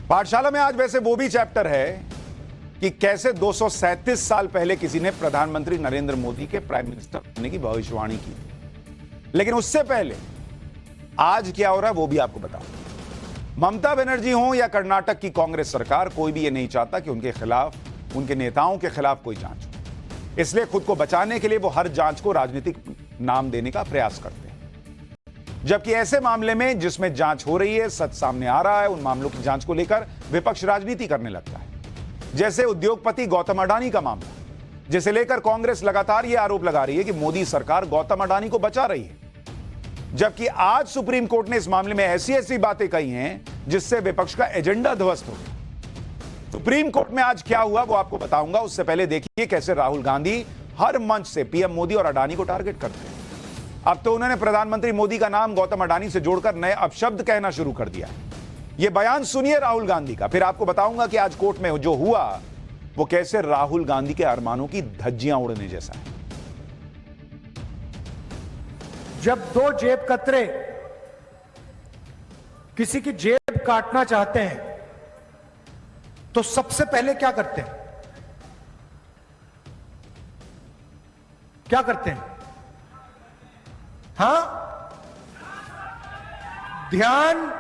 पाठशाला में आज वैसे वो भी चैप्टर है कि कैसे 237 साल पहले किसी ने प्रधानमंत्री नरेंद्र मोदी के प्राइम मिनिस्टर बनने की भविष्यवाणी की। लेकिन उससे पहले आज क्या हो रहा है वो भी आपको बताऊं। ममता बनर्जी हो या कर्नाटक की कांग्रेस सरकार, कोई भी ये नहीं चाहता कि उनके खिलाफ, उनके नेताओं के खिलाफ कोई जांच हो। इसलिए खुद को बचाने के लिए वो हर जांच को राजनीतिक नाम देने का प्रयास करते हैं। जबकि ऐसे मामले में जिसमें जांच हो रही है, सच सामने आ रहा है, उन मामलों की जांच को लेकर विपक्ष राजनीति करने लगता है। जैसे उद्योगपति गौतम अडानी का मामला, जिसे लेकर कांग्रेस लगातार यह आरोप लगा रही है कि मोदी सरकार गौतम अडानी को बचा रही है। जबकि आज सुप्रीम कोर्ट ने इस मामले में ऐसी ऐसी बातें कही हैं जिससे विपक्ष का एजेंडा ध्वस्त हो गया। सुप्रीम कोर्ट में आज क्या हुआ वो आपको बताऊंगा। उससे पहले देखिए कैसे राहुल गांधी हर मंच से पीएम मोदी और अडानी को टारगेट करते हैं। अब तो उन्होंने प्रधानमंत्री मोदी का नाम गौतम अडानी से जोड़कर नए अपशब्द कहना शुरू कर दिया है। यह बयान सुनिए राहुल गांधी का, फिर आपको बताऊंगा कि आज कोर्ट में जो हुआ वो कैसे राहुल गांधी के अरमानों की धज्जियां उड़ने जैसा है। जब दो जेब कतरे किसी की जेब काटना चाहते हैं तो सबसे पहले क्या करते हैं? क्या करते हैं? हां, ध्यान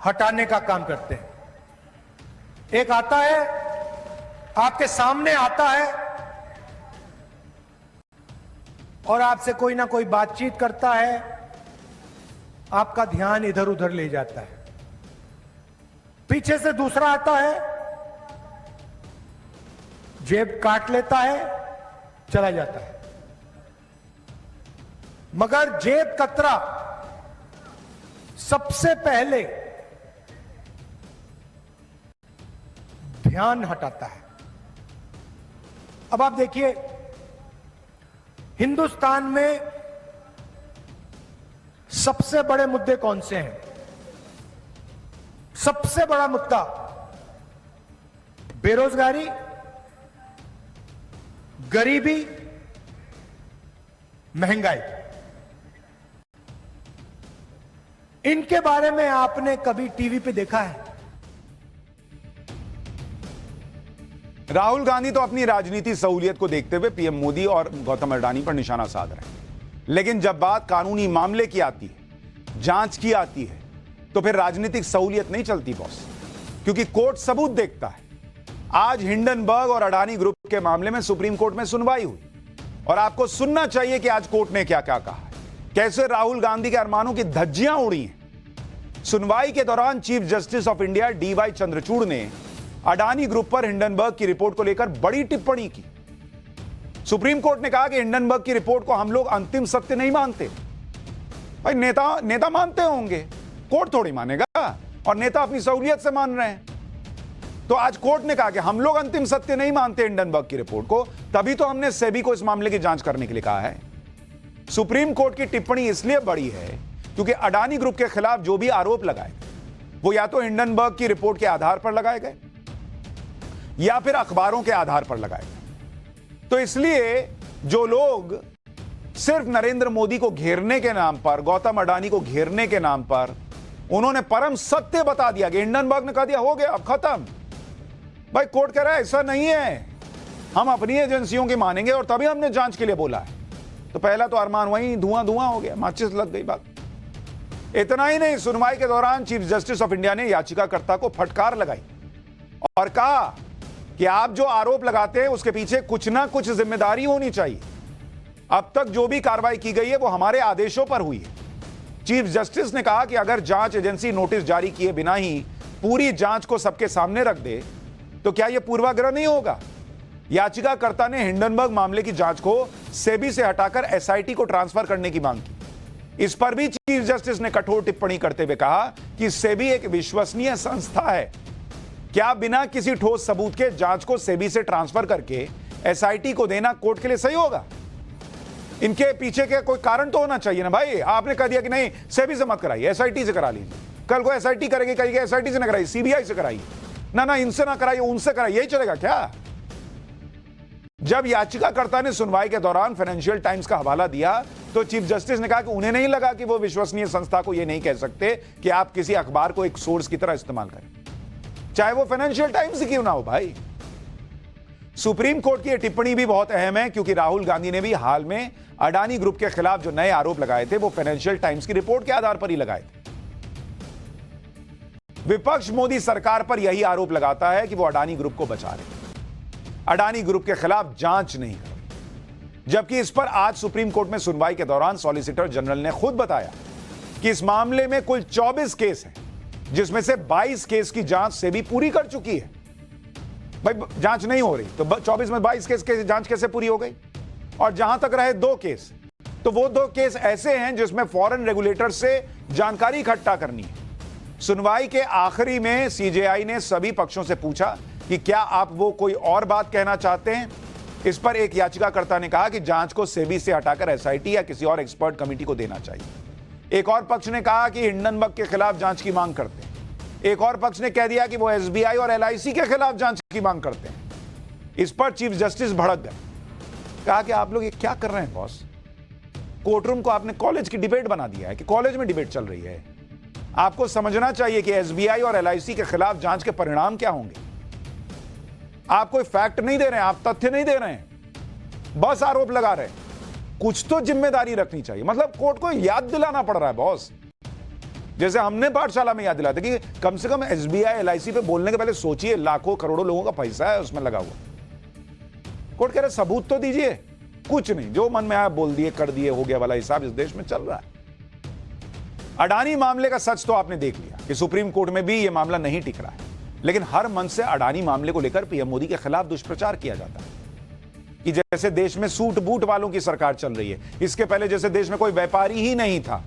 हटाने का काम करते हैं। एक आता है, आपके सामने आता है और आपसे कोई ना कोई बातचीत करता है, आपका ध्यान इधर उधर ले जाता है। पीछे से दूसरा आता है, जेब काट लेता है, चला जाता है। मगर जेब कतरा सबसे पहले ध्यान हटाता है। अब आप देखिए, हिंदुस्तान में सबसे बड़े मुद्दे कौन से हैं? सबसे बड़ा मुद्दा बेरोजगारी, गरीबी, महंगाई। इनके बारे में आपने कभी टीवी पे देखा है? राहुल गांधी तो अपनी राजनीति सहूलियत को देखते हुए पीएम मोदी और गौतम अडानी पर निशाना साध रहे हैं। लेकिन जब बात कानूनी मामले की आती है, जांच की आती है, तो फिर राजनीतिक सहूलियत नहीं चलती बॉस, क्योंकि कोर्ट सबूत देखता है। आज हिंडनबर्ग और अडानी ग्रुप के मामले में सुप्रीम कोर्ट में सुनवाई हुई और आपको सुनना चाहिए कि आज कोर्ट ने क्या क्या कहा है, कैसे राहुल गांधी के अरमानों की धज्जियां उड़ी हैं। सुनवाई के दौरान chief justice of India DY Chandrachud ने अडानी ग्रुप पर हिंडनबर्ग की रिपोर्ट को लेकर बड़ी टिप्पणी की। सुप्रीम कोर्ट ने कहा कि हिंडनबर्ग की रिपोर्ट को हम लोग अंतिम सत्य नहीं मानते। भाई नेता मानते होंगे, कोर्ट थोड़ी मानेगा, और नेता अपनी सहूलियत से मान रहे हैं। तो आज कोर्ट ने कहा कि हम लोग अंतिम सत्य नहीं मानते हिंडनबर्ग की रिपोर्ट को, तभी तो हमने सेबी को इस मामले की जांच करने के लिए कहा है। सुप्रीम कोर्ट की टिप्पणी इसलिए बड़ी है क्योंकि अडानी ग्रुप के खिलाफ जो भी आरोप लगाए वो या तो हिंडनबर्ग की रिपोर्ट के आधार पर लगाए गए या फिर अखबारों के आधार पर लगाए गए। तो इसलिए जो लोग सिर्फ नरेंद्र मोदी को घेरने के नाम पर, गौतम अडानी को घेरने के नाम पर, उन्होंने परम सत्य बता दिया कि हिंडनबर्ग ने कह दिया हो गया, अब खत्म। भाई कोर्ट कह रहा है ऐसा नहीं है, हम अपनी एजेंसियों की मानेंगे और तभी हमने जांच के लिए बोला है। तो पहला तो अरमान वहीं धुआं धुआं हो गया, माचिस लग गई बात। इतना ही नहीं, सुनवाई के दौरान चीफ जस्टिस ऑफ इंडिया ने याचिकाकर्ता को फटकार लगाई और कहा कि आप जो आरोप लगाते हैं उसके पीछे कुछ ना कुछ जिम्मेदारी होनी चाहिए। अब तक जो भी कार्रवाई की गई है वो हमारे आदेशों पर हुई है। चीफ जस्टिस ने कहा कि अगर जांच एजेंसी नोटिस जारी किए बिना ही पूरी जांच को सबके सामने रख दे तो क्या यह पूर्वाग्रह नहीं होगा। याचिकाकर्ता ने हिंडनबर्ग मामले की जांच को सेबी से हटाकर एसआईटी को ट्रांसफर करने की मांग की। इस पर भी चीफ जस्टिस ने कठोर टिप्पणी करते हुए कहा कि सेबी एक विश्वसनीय संस्था है, क्या बिना किसी ठोस सबूत के जांच को सेबी से ट्रांसफर करके एसआईटी को देना कोर्ट के लिए सही होगा? इनके पीछे के कोई कारण तो होना चाहिए ना भाई। आपने कह दिया कि नहीं सेबी से मत कराइए, एसआईटी से करा लीजिए। कल को एसआईटी करेगी, कहेगी एसआईटी से ना कराइए, सीबीआई से कराइए, ना इनसे ना कराइए, उनसे कराइए, यही चलेगा क्या? जब याचिकाकर्ता ने सुनवाई के दौरान फाइनेंशियल टाइम्स का हवाला दिया तो चीफ जस्टिस ने कहा कि उन्हें नहीं लगा कि वो विश्वसनीय संस्था को यह नहीं कह सकते कि आप किसी अखबार को एक सोर्स की तरह इस्तेमाल करें, चाहे वो फाइनेंशियल टाइम्स ही क्यों ना हो भाई। सुप्रीम कोर्ट की यह टिप्पणी भी बहुत अहम है क्योंकि राहुल गांधी ने भी हाल में अडानी ग्रुप के खिलाफ जो नए आरोप लगाए थे वो फाइनेंशियल टाइम्स की रिपोर्ट के आधार पर ही लगाए थे। विपक्ष मोदी सरकार पर यही आरोप लगाता है कि वो अडानी ग्रुप को बचा रहे, अडानी ग्रुप के खिलाफ जांच नहीं कर रही, जबकि इस पर आज सुप्रीम कोर्ट में सुनवाई के दौरान सॉलिसिटर जनरल ने खुद बताया कि इस मामले में कुल 24 केस हैं, जिसमें से 22 केस की जांच से भी पूरी कर चुकी है। भाई जांच नहीं हो रही तो 24 में 22 केस की जांच कैसे पूरी हो गई? और जहां तक रहे 2 केस, तो वो 2 केस ऐसे हैं जिसमें फॉरेन रेगुलेटर से जानकारी इकट्ठा करनी है। सुनवाई के आखिरी में सीजेआई ने सभी पक्षों से पूछा कि क्या आप वो कोई और बात कहना चाहते हैं। इस पर एक याचिकाकर्ता ने कहा कि जांच को सेबी से हटाकर एसआईटी या किसी और एक्सपर्ट कमेटी को देना चाहिए। एक और पक्ष ने कहा कि हिंडनबर्ग के खिलाफ जांच की मांग करते हैं। एक और पक्ष ने कह दिया कि वो एसबीआई और एलआईसी के खिलाफ जांच की मांग करते हैं। इस पर चीफ जस्टिस भड़क गए, कहा कि आप लोग ये क्या कर रहे हैं बॉस, कोर्टरूम को आपने कॉलेज की डिबेट बना दिया है कि कॉलेज में डिबेट चल रही है। आपको समझना चाहिए कि एसबीआई और एलआईसी के खिलाफ जांच के परिणाम क्या होंगे। आप कोई फैक्ट नहीं दे रहे हैं, आप तथ्य नहीं दे रहे हैं, बस आरोप लगा रहे हैं। कुछ तो जिम्मेदारी रखनी चाहिए। मतलब कोर्ट को याद दिलाना पड़ रहा है बॉस, जैसे हमने पाठशाला में याद दिलाते कि कम से कम एसबीआई एलआईसी पे बोलने के पहले सोचिए, लाखों करोड़ों लोगों का पैसा है उसमें लगा हुआ। कोर्ट कह रहे सबूत तो दीजिए। कुछ नहीं, जो मन में आया बोल दिए, कर दिए, हो गया वाला हिसाब इस देश में चल रहा है। अडानी मामले का सच तो आपने देख लिया कि सुप्रीम कोर्ट में भी यह मामला नहीं टिक रहा है, लेकिन हर मन से अडानी मामले को लेकर पीएम मोदी के खिलाफ दुष्प्रचार किया जाता है कि जैसे देश में सूट बूट वालों की सरकार चल रही है। इसके पहले जैसे देश में कोई व्यापारी ही नहीं था।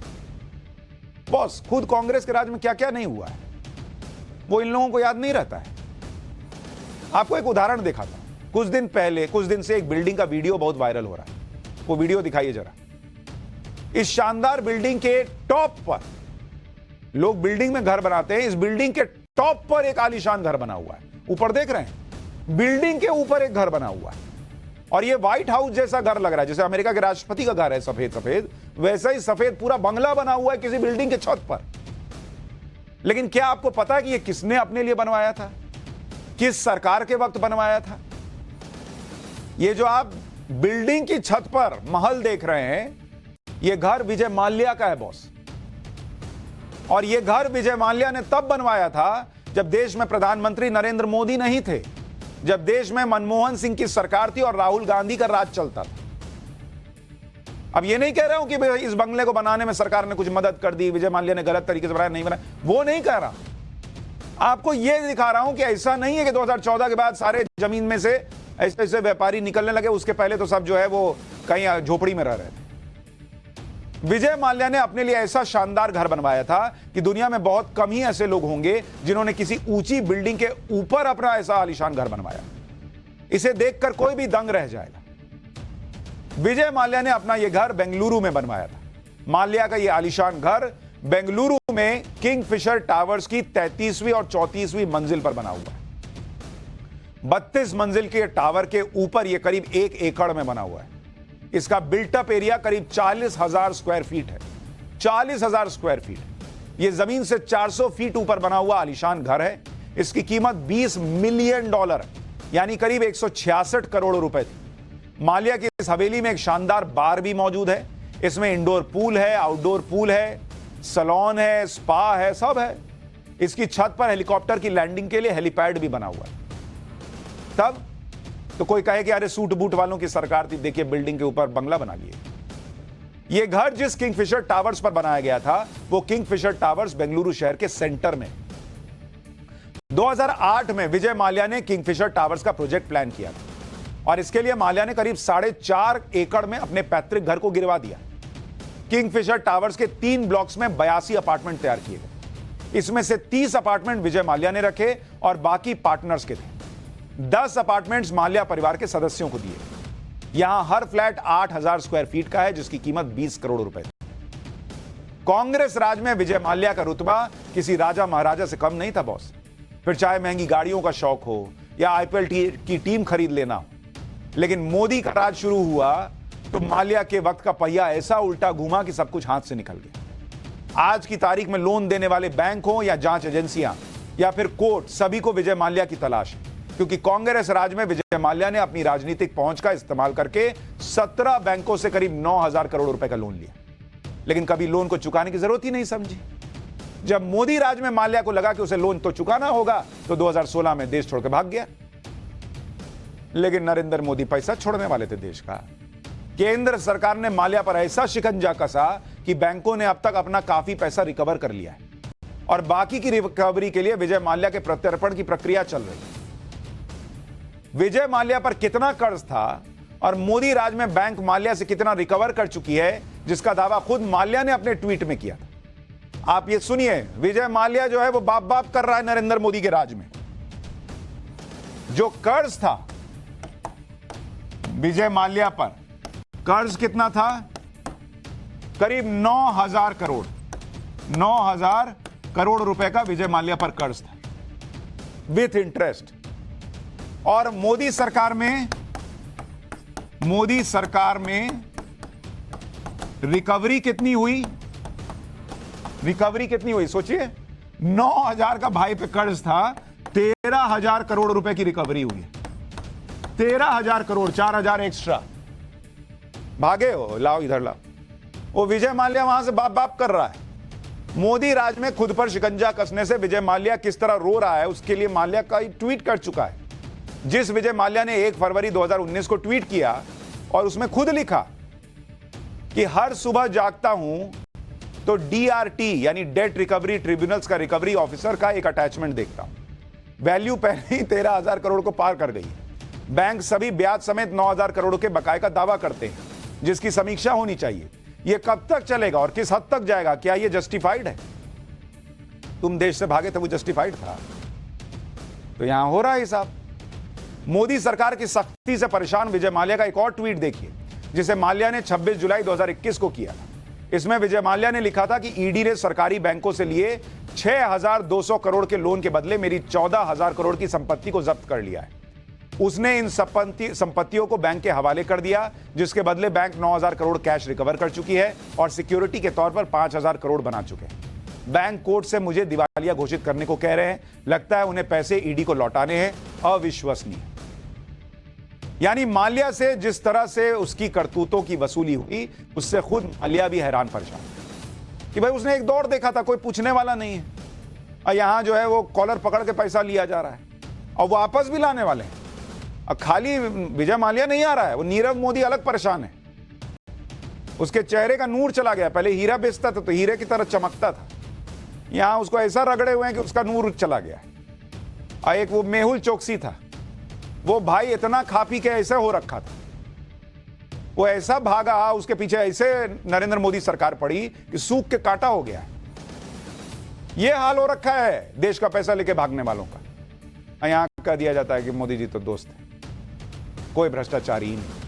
बॉस खुद कांग्रेस के राज में क्या क्या नहीं हुआ है वो इन लोगों को याद नहीं रहता है। आपको एक उदाहरण दिखाता हूं। कुछ दिन से एक बिल्डिंग का वीडियो बहुत वायरल हो रहा है। वो वीडियो दिखाइए जरा। इस शानदार बिल्डिंग के टॉप पर, लोग बिल्डिंग में घर बनाते हैं, इस बिल्डिंग के टॉप पर एक आलीशान घर बना हुआ है। ऊपर देख रहे हैं, बिल्डिंग के ऊपर एक घर बना हुआ है और ये व्हाइट हाउस जैसा घर लग रहा है, जैसे अमेरिका के राष्ट्रपति का घर है सफेद सफेद, वैसा ही सफेद पूरा बंगला बना हुआ है किसी बिल्डिंग के छत पर। लेकिन क्या आपको पता है कि ये किसने अपने लिए बनवाया था, किस सरकार के वक्त बनवाया था? ये जो आप बिल्डिंग की छत पर महल देख रहे हैं, ये घर विजय माल्या का है बॉस। और ये घर विजय माल्या ने तब बनवाया था जब देश में प्रधानमंत्री नरेंद्र मोदी नहीं थे, जब देश में मनमोहन सिंह की सरकार थी और राहुल गांधी का राज चलता था। अब ये नहीं कह रहा हूं कि इस बंगले को बनाने में सरकार ने कुछ मदद कर दी, विजय माल्या ने गलत तरीके से बनाया, नहीं बनाया, वो नहीं कह रहा। आपको यह दिखा रहा हूं कि ऐसा नहीं है कि 2014 के बाद सारे जमीन में से ऐसे ऐसे व्यापारी निकलने लगे। उसके पहले तो सब जो है वो कहीं झोपड़ी में रह रहे थे। विजय माल्या ने अपने लिए ऐसा शानदार घर बनवाया था कि दुनिया में बहुत कम ही ऐसे लोग होंगे जिन्होंने किसी ऊंची बिल्डिंग के ऊपर अपना ऐसा आलीशान घर बनवाया। इसे देखकर कोई भी दंग रह जाएगा। विजय माल्या ने अपना यह घर बेंगलुरु में बनवाया था। माल्या का यह आलीशान घर बेंगलुरु में किंगफिशर टावर्स की 33वीं और 34वीं मंजिल पर बना हुआ है। 32 मंजिल के टावर के ऊपर यह करीब 1 एकड़ में बना हुआ है। इसका बिल्टअप एरिया करीब 40,000 स्क्वायर फीट है। 40,000 स्क्वायर फीट। यह जमीन से 400 फीट ऊपर बना हुआ आलीशान घर है। इसकी कीमत $20 मिलियन यानी करीब 166 करोड़ रुपए थी। माल्या की इस हवेली में एक शानदार बार भी मौजूद है। इसमें इंडोर पूल है, आउटडोर पूल है, सैलून है, स्पा है, सब है। इसकी छत पर हेलीकॉप्टर की लैंडिंग के लिए हेलीपैड भी बना हुआ है। तब तो कोई कहे कि अरे सूट बूट वालों की सरकार थी, देखिए बिल्डिंग के ऊपर बंगला बना लिए। यह घर जिस किंगफिशर टावर्स पर बनाया गया था वो किंगफिशर टावर्स बेंगलुरु शहर के सेंटर में। 2008 में विजय माल्या ने किंगफिशर टावर्स का प्रोजेक्ट प्लान किया था और इसके लिए माल्या ने करीब 4.5 एकड़ में अपने पैतृक घर को गिरवा दिया। किंगफिशर टावर्स के 3 ब्लॉक्स में 82 अपार्टमेंट तैयार किए गए। इसमें से 30 अपार्टमेंट विजय माल्या ने रखे और बाकी पार्टनर्स के थे। 10 अपार्टमेंट्स माल्या परिवार के सदस्यों को दिए। यहां हर फ्लैट 8,000 स्क्वायर फीट का है जिसकी कीमत 20 करोड़ रुपए थी। कांग्रेस राज में विजय माल्या का रुतबा किसी राजा महाराजा से कम नहीं था बॉस। फिर चाहे महंगी गाड़ियों का शौक हो या आईपीएल की टीम खरीद लेना हो, लेकिन मोदी का राज शुरू हुआ तो माल्या के वक्त का पहिया ऐसा उल्टा घुमा कि सब कुछ हाथ से निकल गया। आज की तारीख में लोन देने वाले बैंक हो या जांच एजेंसियां या फिर कोर्ट, सभी को विजय माल्या की तलाश है, क्योंकि कांग्रेस राज में विजय माल्या ने अपनी राजनीतिक पहुंच का इस्तेमाल करके 17 बैंकों से करीब 9,000 करोड़ रुपए का लोन लिया, लेकिन कभी लोन को चुकाने की जरूरत ही नहीं समझी। जब मोदी राज में माल्या को लगा कि उसे लोन तो चुकाना होगा तो 2016 में देश छोड़कर भाग गया। लेकिन नरेंद्र मोदी पैसा छोड़ने वाले थे देश का। केंद्र सरकार ने माल्या पर ऐसा शिकंजा कसा कि बैंकों ने अब तक अपना काफी पैसा रिकवर कर लिया है और बाकी की रिकवरी के लिए विजय माल्या के प्रत्यर्पण की प्रक्रिया चल रही है। विजय माल्या पर कितना कर्ज था और मोदी राज में बैंक माल्या से कितना रिकवर कर चुकी है, जिसका दावा खुद माल्या ने अपने ट्वीट में किया था। आप ये सुनिए, विजय माल्या जो है वो बाप बाप कर रहा है नरेंद्र मोदी के राज में। जो कर्ज था विजय माल्या पर, कर्ज कितना था? करीब 9,000 करोड़, 9,000 करोड़ रुपए का विजय माल्या पर कर्ज था विथ इंटरेस्ट। और मोदी सरकार में रिकवरी कितनी हुई? रिकवरी कितनी हुई सोचिए, 9,000 का भाई पे कर्ज था, 13,000 करोड़ रुपए की रिकवरी हुई है। 13,000 करोड़, 4,000 एक्स्ट्रा। भागे हो, लाओ इधर लाओ। वो विजय माल्या वहां से बाप बाप कर रहा है। मोदी राज में खुद पर शिकंजा कसने से विजय माल्या किस तरह रो रहा है, उसके लिए माल्या का ट्वीट कर चुका है। जिस विजय माल्या ने 1 फरवरी 2019 को ट्वीट किया और उसमें खुद लिखा कि हर सुबह जागता हूं तो DRT यानी डेट रिकवरी ट्रिब्यूनल्स का रिकवरी ऑफिसर का एक अटैचमेंट देखता हूं। वैल्यू पहले ही 13,000 करोड़ को पार कर गई है। बैंक सभी ब्याज समेत 9,000 करोड़ के बकाये का दावा करते हैं, जिसकी समीक्षा होनी चाहिए। यह कब तक चलेगा और किस हद तक जाएगा? क्या यह जस्टिफाइड है? तुम देश से भागे थे, वो जस्टिफाइड था? तो यहां हो रहा है हिसाब। मोदी सरकार की सख्ती से परेशान विजय माल्या का एक और ट्वीट देखिए, जिसे माल्या ने 26 जुलाई 2021 को किया था। इसमें विजय माल्या ने लिखा था कि ईडी ने सरकारी बैंकों से लिए 6,200 करोड़ के लोन के बदले मेरी 14,000 करोड़ की संपत्ति को जब्त कर लिया है। उसने इन संपत्तियों को बैंक के हवाले कर दिया, जिसके बदले बैंक 9,000 करोड़ कैश रिकवर कर चुकी है और सिक्योरिटी के तौर पर 5,000 करोड़ बना चुके हैं। बैंक कोर्ट से मुझे दिवालिया घोषित करने को कह रहे हैं। लगता है उन्हें पैसे ईडी को लौटाने हैं। अविश्वसनीय। यानी माल्या से जिस तरह से उसकी करतूतों की वसूली हुई, उससे खुद माल्या भी हैरान परेशान कि भाई उसने एक दौड़ देखा था, कोई पूछने वाला नहीं है, और यहां जो है वो कॉलर पकड़ के पैसा लिया जा रहा है और वापस भी लाने वाले हैं। और खाली विजय माल्या नहीं आ रहा है, वो नीरव मोदी अलग परेशान है। उसके चेहरे का नूर चला गया। पहले हीरा बेचता था तो हीरे की तरह चमकता था, यहां उसको ऐसा रगड़े हुए हैं कि उसका नूर चला गया। और एक वो मेहुल चोकसी था, वो भाई इतना खा पी के ऐसे हो रखा था, वो ऐसा भागा, उसके पीछे ऐसे नरेंद्र मोदी सरकार पड़ी कि सूख के काटा हो गया। ये हाल हो रखा है देश का पैसा लेके भागने वालों का। यहां कह दिया जाता है कि मोदी जी तो दोस्त है, कोई भ्रष्टाचारी ही नहीं।